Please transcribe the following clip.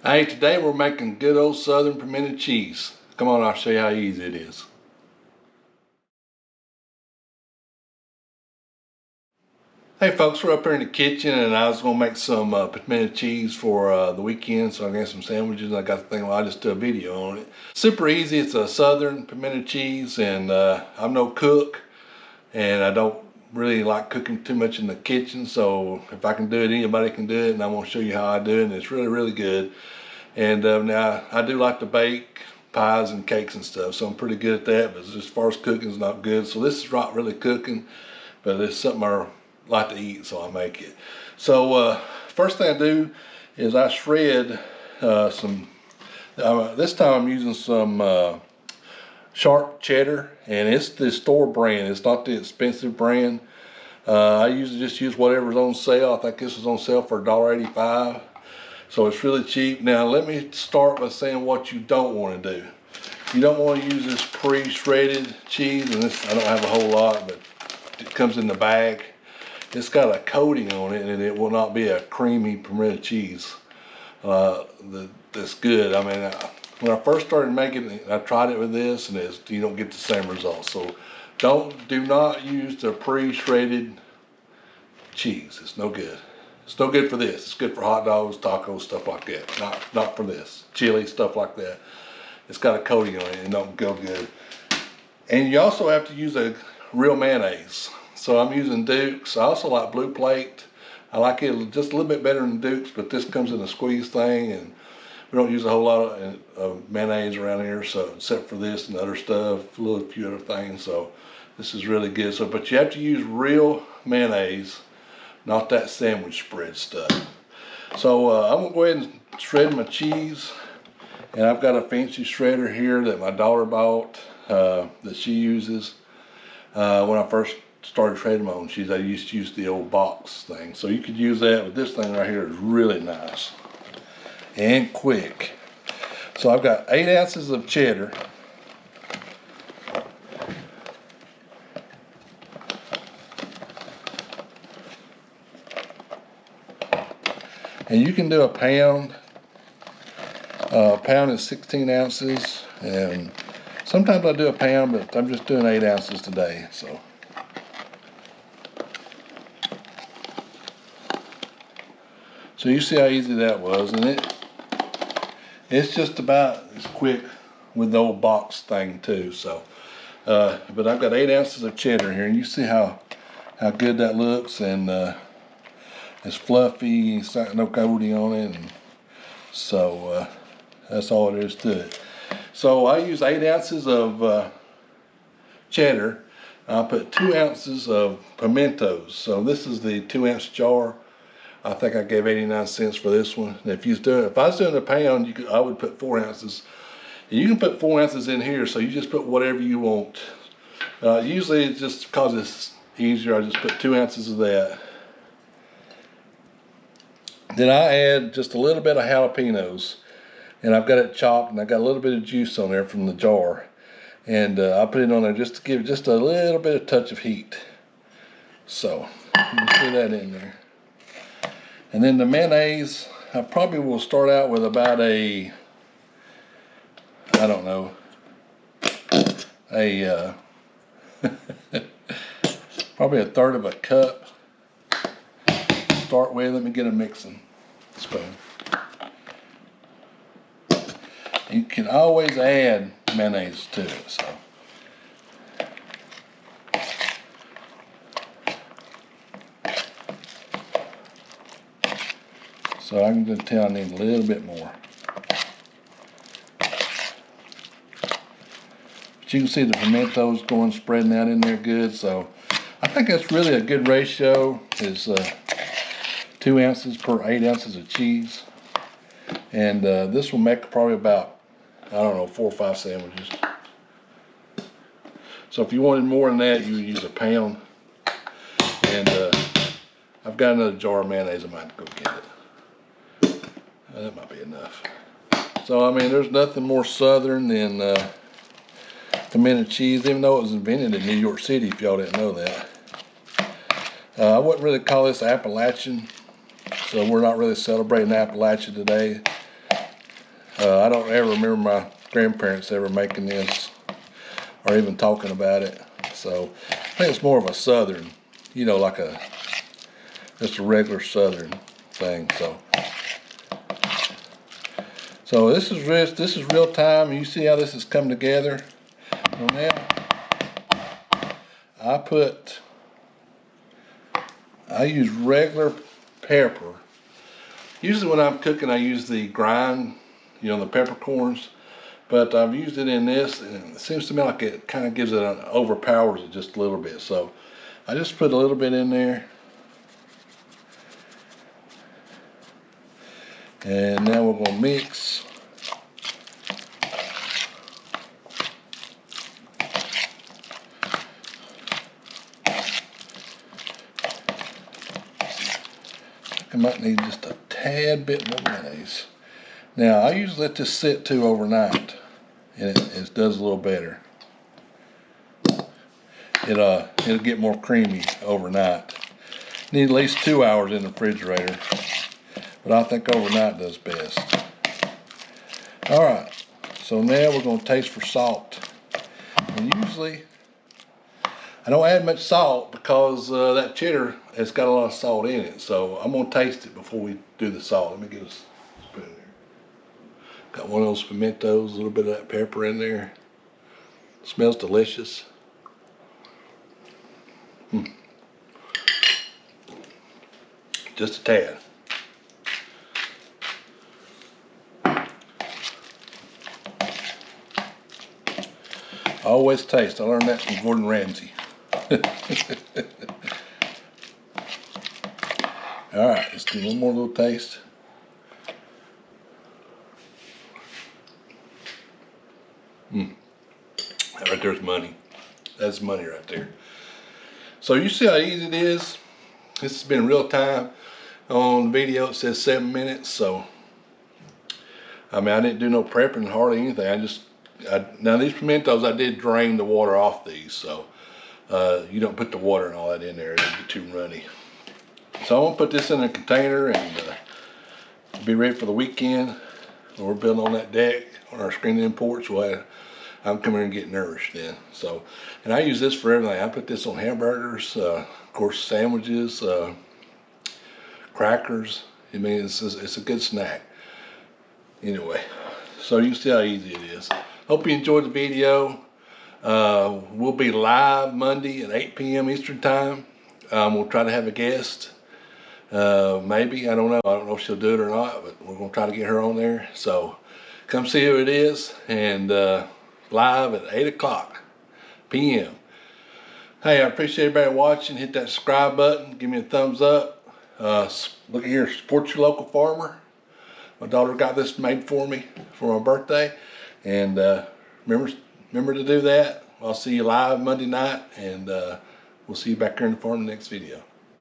Hey, today we're making good old southern pimento cheese. Come on, I'll show you how easy it is. Hey folks, we're up here in the kitchen and I was going to make some pimento cheese for the weekend, so I got some sandwiches and I got the thing, well, I'll just do a video on it. Super easy, it's a southern pimento cheese, and I'm no cook and I don't really like cooking too much in the kitchen, so if I can do it, anybody can do it, and I'm going to show you how I do it, and it's really good. And now I do like to bake pies and cakes and stuff, so I'm pretty good at that, but as far as cooking is not good. So this is not really cooking, but it's something I like to eat, so I make it. So first thing I do is I shred some, this time I'm using some sharp cheddar, and it's the store brand, it's not the expensive brand. I usually just use whatever's on sale. I think this was on sale for $1.85. So it's really cheap. Now let me start by saying what you don't want to do. You don't want to use this pre-shredded cheese, and this, I don't have a whole lot, but it comes in the bag. It's got a coating on it, and it will not be a creamy pimento cheese that's good. I mean, when I first started making it, I tried it with this, and you don't get the same results. So do not use the pre-shredded cheese. It's no good. It's no good for this. It's good for hot dogs, tacos, stuff like that. Not for this. Chili, stuff like that. It's got a coating on it and don't go good. And you also have to use a real mayonnaise. So I'm using Duke's. I also like Blue Plate. I like it just a little bit better than Duke's, but this comes in a squeeze thing, and we don't use a whole lot of mayonnaise around here, so except for this and other stuff, a few other things. So this is really good. So, but you have to use real mayonnaise, not that sandwich spread stuff. So I'm gonna go ahead and shred my cheese, and I've got a fancy shredder here that my daughter bought that she uses. When I first started shredding my own cheese, I used to use the old box thing. So you could use that, but this thing right here is really nice and quick. So I've got 8 ounces of cheddar. And you can do a pound. A pound is 16 ounces. And sometimes I do a pound, but I'm just doing 8 ounces today. So you see how easy that was. And it's just about as quick with the old box thing too. So, but I've got 8 ounces of cheddar here, and you see how good that looks, and it's fluffy, it's got no coating on it, and so that's all there is to it. So I use 8 ounces of cheddar. I'll put 2 ounces of pimentos. So this is the 2-ounce jar. I think I gave 89 cents for this one. And if I was doing a pound, I would put 4 ounces. And you can put 4 ounces in here, so you just put whatever you want. Usually it's just because it's easier, I just put 2 ounces of that. Then I add just a little bit of jalapenos, and I've got it chopped, and I got a little bit of juice on there from the jar, and I put it on there just to give it just a little bit of touch of heat. So you can see that in there. And then the mayonnaise, I probably will start out with about I don't know, probably 1/3 of a cup. Start with. Let me get a mixing spoon. You can always add mayonnaise to it. So I can just tell I need a little bit more. But you can see the pimentos spreading out in there good. So I think that's really a good ratio, is 2 ounces per 8 ounces of cheese. And this will make probably about, I don't know, 4 or 5 sandwiches. So if you wanted more than that, you would use a pound. And I've got another jar of mayonnaise. I might have to go get it. That might be enough. So I mean, there's nothing more southern than pimento cheese, even though it was invented in New York City, if y'all didn't know that. I wouldn't really call this Appalachian, so we're not really celebrating Appalachia today. I don't ever remember my grandparents ever making this or even talking about it. So I think it's more of a southern, you know, like just a regular southern thing. So this is real time. You see how this has come together. So now I use regular pepper. Usually when I'm cooking, I use the grind, you know, the peppercorns. But I've used it in this, and it seems to me like it kind of gives it overpowers it just a little bit. So I just put a little bit in there. And now we're going to mix. I might need just a tad bit more mayonnaise. Now I usually let this sit too overnight, and it does a little better. It'll get more creamy overnight. Need at least 2 hours in the refrigerator, but I think overnight does best. All right, so now we're going to taste for salt. And usually I don't add much salt because that cheddar has got a lot of salt in it. So I'm going to taste it before we do the salt. Let me get a spoon here. Got one of those pimentos, a little bit of that pepper in there. Smells delicious. Just a tad. Always taste. I learned that from Gordon Ramsay. All right, let's do one more little taste. That right there's money. That's money right there. So you see how easy it is? This has been real time. On the video it says 7 minutes, so I mean I didn't do no prepping, hardly anything. Now these pimentos I did drain the water off these, so you don't put the water and all that in there, it'll be too runny. So I'm gonna put this in a container and be ready for the weekend. We're building on that deck on our screen-in porch, so I can come here and get nourished then. So, and I use this for everything. I put this on hamburgers, of course sandwiches, crackers. I mean, it's a good snack. Anyway, so you see how easy it is. Hope you enjoyed the video. We'll be live Monday at 8 p.m. Eastern time. We'll try to have a guest. Maybe, I don't know. I don't know if she'll do it or not, but we're going to try to get her on there. So come see who it is, and live at 8 o'clock p.m. Hey, I appreciate everybody watching. Hit that subscribe button. Give me a thumbs up. Look at here, support your local farmer. My daughter got this made for me for my birthday, and remember to do that. I'll see you live Monday night, and we'll see you back here in the farm in the next video.